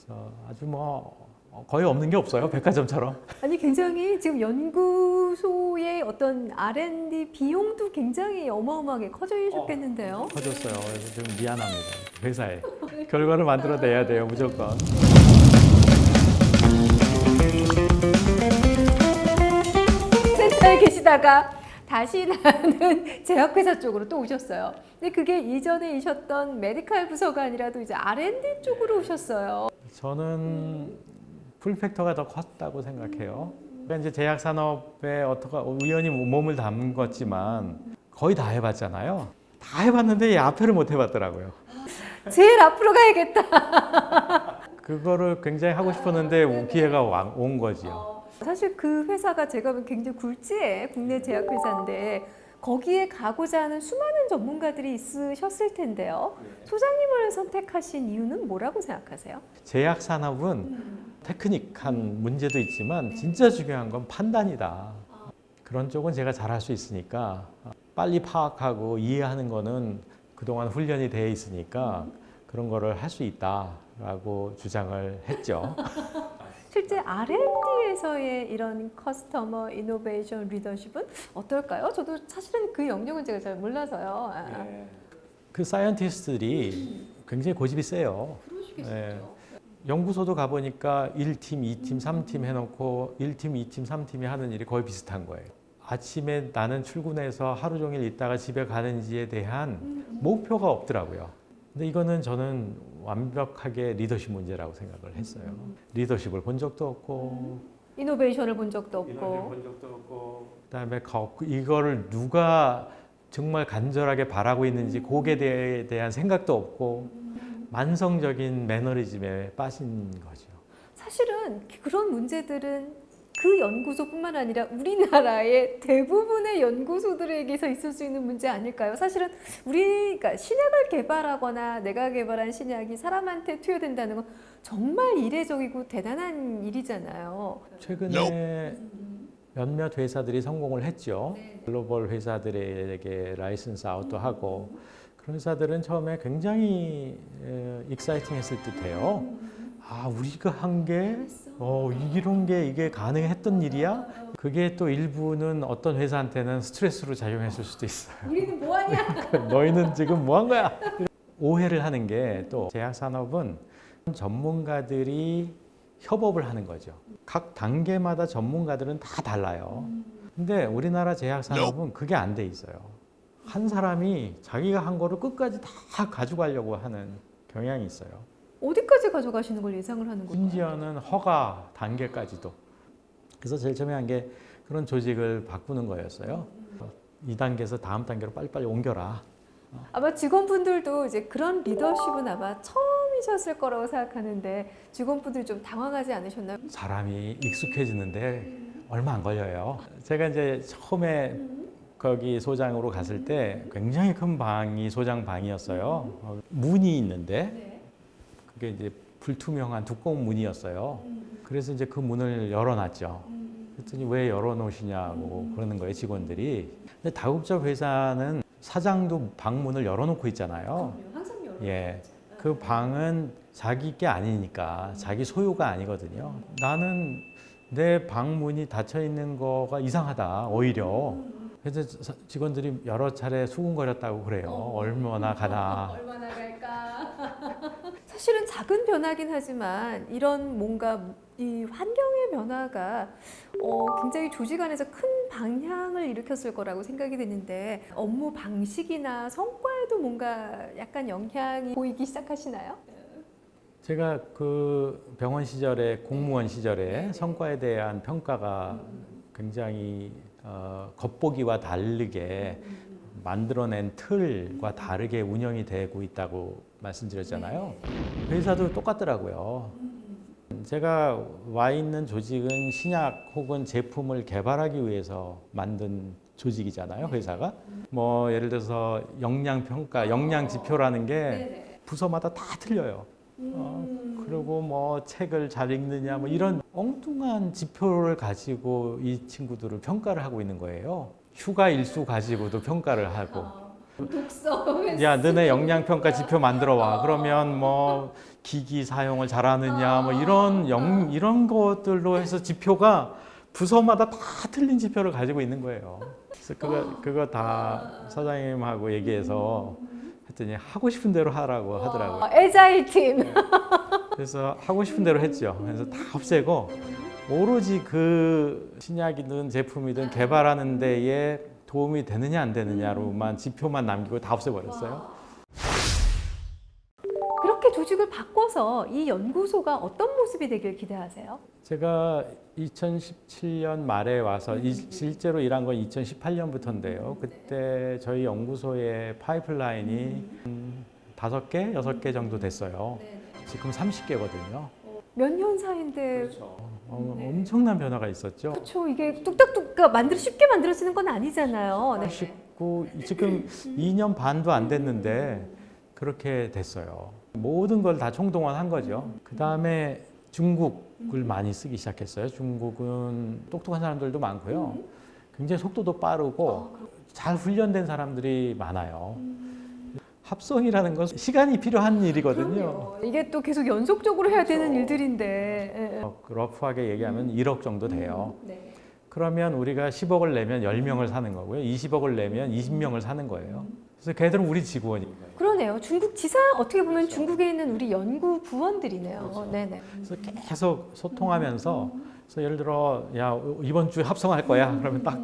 그래서 아주 뭐 거의 없는 게 없어요. 백화점처럼. 아니 굉장히 지금 연구소의 어떤 R&D 비용도 굉장히 어마어마하게 커지셨겠는데요. 커졌어요. 그래서 좀 미안합니다. 회사에. 결과를 만들어내야 돼요. 무조건. 센터에 계시다가 다시 나는 제약회사 쪽으로 또 오셨어요. 근데 그게 이전에 있었던 메디칼 부서가 아니라 또 이제 R&D 쪽으로 오셨어요. 저는 풀팩터가 더 컸다고 생각해요. 그러니까 이제 제약 산업에 어떻게 우연히 몸을 담궜지만 거의 다 해봤잖아요. 다 해봤는데 이 앞에를 못 해봤더라고요. 제일 앞으로 가야겠다. 그거를 굉장히 하고 싶었는데 기회가 온 거지요. 사실 그 회사가 제가 보면 굉장히 굴지의 국내 제약회사인데 거기에 가고자 하는 수많은 전문가들이 있으셨을 텐데요. 소장님을 선택하신 이유는 뭐라고 생각하세요? 제약 산업은 테크닉한 문제도 있지만 진짜 중요한 건 판단이다. 그런 쪽은 제가 잘할 수 있으니까 빨리 파악하고 이해하는 거는 그동안 훈련이 되어 있으니까 그런 거를 할 수 있다라고 주장을 했죠. 실제 R&D에서의 이런 커스터머 이노베이션 리더십은 어떨까요? 저도 사실은 그 영역은 제가 잘 몰라서요. 그 사이언티스트들이 굉장히 고집이 세요. 예. 연구소도 가보니까 1팀, 2팀, 3팀 해놓고 1팀, 2팀, 3팀이 하는 일이 거의 비슷한 거예요. 아침에 나는 출근해서 하루 종일 있다가 집에 가는지에 대한 목표가 없더라고요. 근데 이거는 저는 완벽하게 리더십 문제라고 생각을 했어요. 리더십을 본 적도 없고, 이노베이션을 본 적도 이너를 없고. 본 적도 없고, 그다음에 이거를 누가 정말 간절하게 바라고 있는지 그거에 대한 생각도 없고, 만성적인 매너리즘에 빠진 거죠. 사실은 그런 문제들은 그 연구소뿐만 아니라 우리나라의 대부분의 연구소들에게서 있을 수 있는 문제 아닐까요? 사실은 우리가 신약을 개발하거나 내가 개발한 신약이 사람한테 투여된다는 건 정말 이례적이고 대단한 일이잖아요. 최근에 몇몇 회사들이 성공을 했죠. 글로벌 회사들에게 라이선스 아웃도 하고 그런 회사들은 처음에 굉장히 익사이팅했을 듯해요. 아, 우리가 한 게 이런 게 이게 가능했던 일이야? 그게 또 일부는 어떤 회사한테는 스트레스로 작용했을 수도 있어요. 우리는 뭐하냐? 너희는 지금 뭐 한 거야? 오해를 하는 게 또 제약 산업은 전문가들이 협업을 하는 거죠. 각 단계마다 전문가들은 다 달라요. 근데 우리나라 제약 산업은 그게 안 돼 있어요. 한 사람이 자기가 한 거를 끝까지 다 가져가려고 하는 경향이 있어요. 어디까지 가져가시는 걸 예상을 하는 거예요? 심지어는 허가 단계까지도. 그래서 제일 처음에 한 게 그런 조직을 바꾸는 거였어요. 이 단계에서 다음 단계로 빨리빨리 옮겨라. 아마 직원분들도 이제 그런 리더십은 아마 처음이셨을 거라고 생각하는데 직원분들이 좀 당황하지 않으셨나요? 사람이 익숙해지는데 얼마 안 걸려요. 제가 이제 처음에 거기 소장으로 갔을 때 굉장히 큰 방이 소장 방이었어요. 문이 있는데 그게 이제 불투명한 두꺼운 문이었어요. 그래서 이제 그 문을 열어놨죠. 그랬더니 왜 열어놓으시냐고 그러는 거예요, 직원들이. 근데 다국적 회사는 사장도 방문을 열어놓고 있잖아요. 항상 예. 그 방은 자기 게 아니니까 자기 소유가 아니거든요. 나는 내 방문이 닫혀 있는 거가 이상하다, 오히려. 그래서 직원들이 여러 차례 수군거렸다고 그래요. 얼마나 가나. 얼마나 갈까? 사실은 작은 변화긴 하지만 이런 뭔가 이 환경의 변화가 굉장히 조직 안에서 큰 방향을 일으켰을 거라고 생각이 되는데 업무 방식이나 성과에도 뭔가 약간 영향이 보이기 시작하시나요? 제가 그 병원 시절에 공무원 시절에 성과에 대한 평가가 굉장히 겉보기와 다르게 만들어낸 틀과 다르게 운영이 되고 있다고 말씀드렸잖아요. 회사도 똑같더라고요. 제가 와 있는 조직은 신약 혹은 제품을 개발하기 위해서 만든 조직이잖아요, 회사가. 뭐 예를 들어서 역량 평가, 역량 지표라는 게 부서마다 다 틀려요. 그리고 뭐 책을 잘 읽느냐 뭐 이런 엉뚱한 지표를 가지고 이 친구들을 평가를 하고 있는 거예요. 휴가 일수 가지고도 평가를 하고 독서. 야, 너네 영양평가 지표 만들어 와. 그러면 뭐 기기 사용을 잘하느냐, 뭐 이런 것들로 해서 지표가 부서마다 다 틀린 지표를 가지고 있는 거예요. 그래서 그거 다 사장님하고 얘기해서 했더니 하고 싶은 대로 하라고 하더라고요. 에자일 팀. 그래서 하고 싶은 대로 했죠. 그래서 다 없애고 오로지 그 신약이든 제품이든 개발하는 데에 도움이 되느냐 안 되느냐로만 지표만 남기고 다 없애버렸어요. 그렇게 조직을 바꿔서 이 연구소가 어떤 모습이 되길 기대하세요? 제가 2017년 말에 와서 실제로 일한 건 2018년부터인데요. 그때 저희 연구소의 파이프라인이 5개, 6개 정도 됐어요. 지금 30개거든요. 몇 년 사이인데 엄청난 변화가 있었죠. 그렇죠. 이게 뚝딱뚝딱 쉽게 만들어지는 건 아니잖아요. 네. 지금 2년 반도 안 됐는데 그렇게 됐어요. 모든 걸 다 총동원한 거죠. 그 다음에 중국을 많이 쓰기 시작했어요. 중국은 똑똑한 사람들도 많고요. 굉장히 속도도 빠르고 잘 훈련된 사람들이 많아요. 합성이라는 건 시간이 필요한 일이거든요. 이게 또 계속 연속적으로 해야 되는 일들인데. 러프하게 얘기하면 1억 정도 돼요. 네. 그러면 우리가 10억을 내면 10명을 사는 거고요. 20억을 내면 20명을 사는 거예요. 그래서 걔들은 우리 직원이에요. 그러네요. 중국 지사 어떻게 보면 중국에 있는 우리 연구 부원들이네요. 그렇죠. 네네. 그래서 계속 소통하면서 그래서 예를 들어 야 이번 주에 합성할 거야. 그러면 딱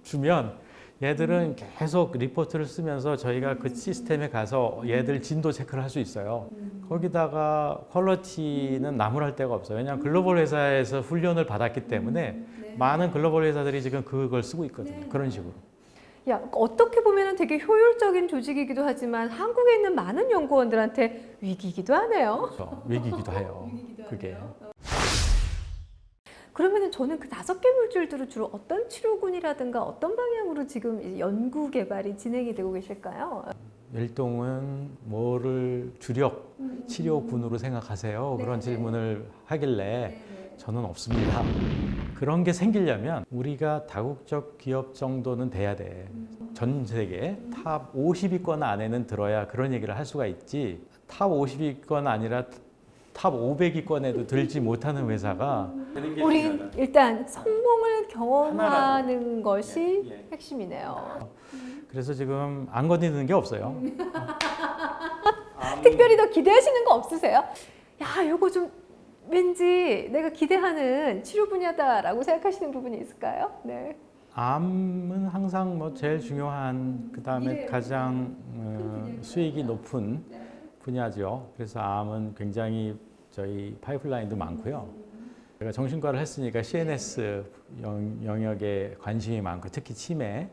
주면 얘들은 계속 리포트를 쓰면서 저희가 그 시스템에 가서 얘들 진도 체크를 할 수 있어요. 거기다가 퀄리티는 나무랄 데가 없어요. 왜냐하면 글로벌 회사에서 훈련을 받았기 때문에 많은 글로벌 회사들이 지금 그걸 쓰고 있거든요. 그런 식으로. 야, 어떻게 보면 되게 효율적인 조직이기도 하지만 한국에 있는 많은 연구원들한테 위기이기도 하네요. 그렇죠. 위기이기도 해요. 그게. 그러면은 저는 그 5개 물질들을 주로 어떤 치료군이라든가 어떤 방향으로 지금 이제 연구 개발이 진행이 되고 계실까요? 일동은 뭐를 주력 치료군으로 생각하세요? 그런 질문을 하길래 저는 없습니다. 그런 게 생기려면 우리가 다국적 기업 정도는 돼야 돼. 전 세계 탑 50위권 안에는 들어야 그런 얘기를 할 수가 있지. 탑 50위권 아니라 탑 500위권에도 들지 못하는 회사가 우린 일단 성공을 경험하는 하나라도. 것이 핵심이네요. 그래서 지금 안 건드리는 게 없어요. 특별히 더 기대하시는 거 없으세요? 야, 요거 좀 왠지 내가 기대하는 치료 분야다라고 생각하시는 부분이 있을까요? 네. 암은 항상 뭐 제일 중요한 그다음에 가장 수익이 높은 분야죠. 그래서 암은 굉장히 저희 파이프라인도 많고요. 제가 정신과를 했으니까 CNS 영역에 관심이 많고 특히 치매,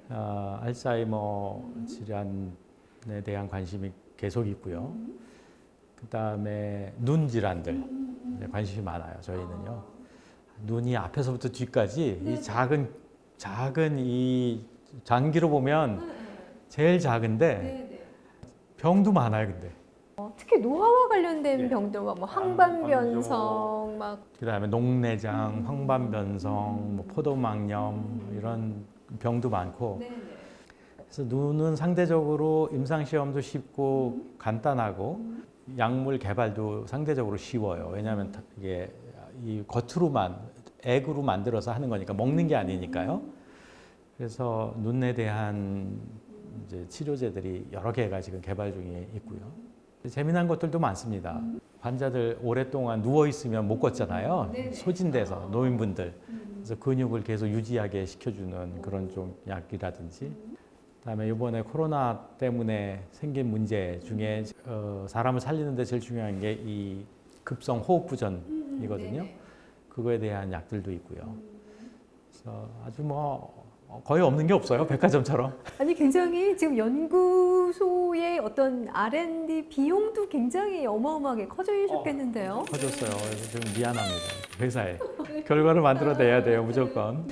알츠하이머 질환에 대한 관심이 계속 있고요. 그다음에 눈 질환들 관심이 많아요. 저희는요. 눈이 앞에서부터 뒤까지 이 작은 이 장기로 보면 제일 작은데 병도 많아요. 근데 특히 노화와 관련된 병들, 뭐 황반변성, 막 그다음에 녹내장, 황반변성, 뭐 포도막염 이런 병도 많고. 그래서 눈은 상대적으로 임상 시험도 쉽고 간단하고 약물 개발도 상대적으로 쉬워요. 왜냐하면 이게 이 겉으로만 액으로 만들어서 하는 거니까 먹는 게 아니니까요. 그래서 눈에 대한 이제 치료제들이 여러 개가 지금 개발 중에 있고요. 재미난 것들도 많습니다. 환자들 오랫동안 누워 있으면 못 걷잖아요. 소진돼서 노인분들. 그래서 근육을 계속 유지하게 시켜주는 그런 좀 약이라든지. 그다음에 이번에 코로나 때문에 생긴 문제 중에 사람을 살리는데 제일 중요한 게 이 급성 호흡부전이거든요. 그거에 대한 약들도 있고요. 그래서 아주 뭐 거의 없는 게 없어요. 백화점처럼. 아니 굉장히 지금 연구소의 어떤 R&D 비용도 굉장히 어마어마하게 커지셨겠는데요. 커졌어요. 그래서 좀 미안합니다. 회사에 결과를 만들어내야 돼요. 무조건.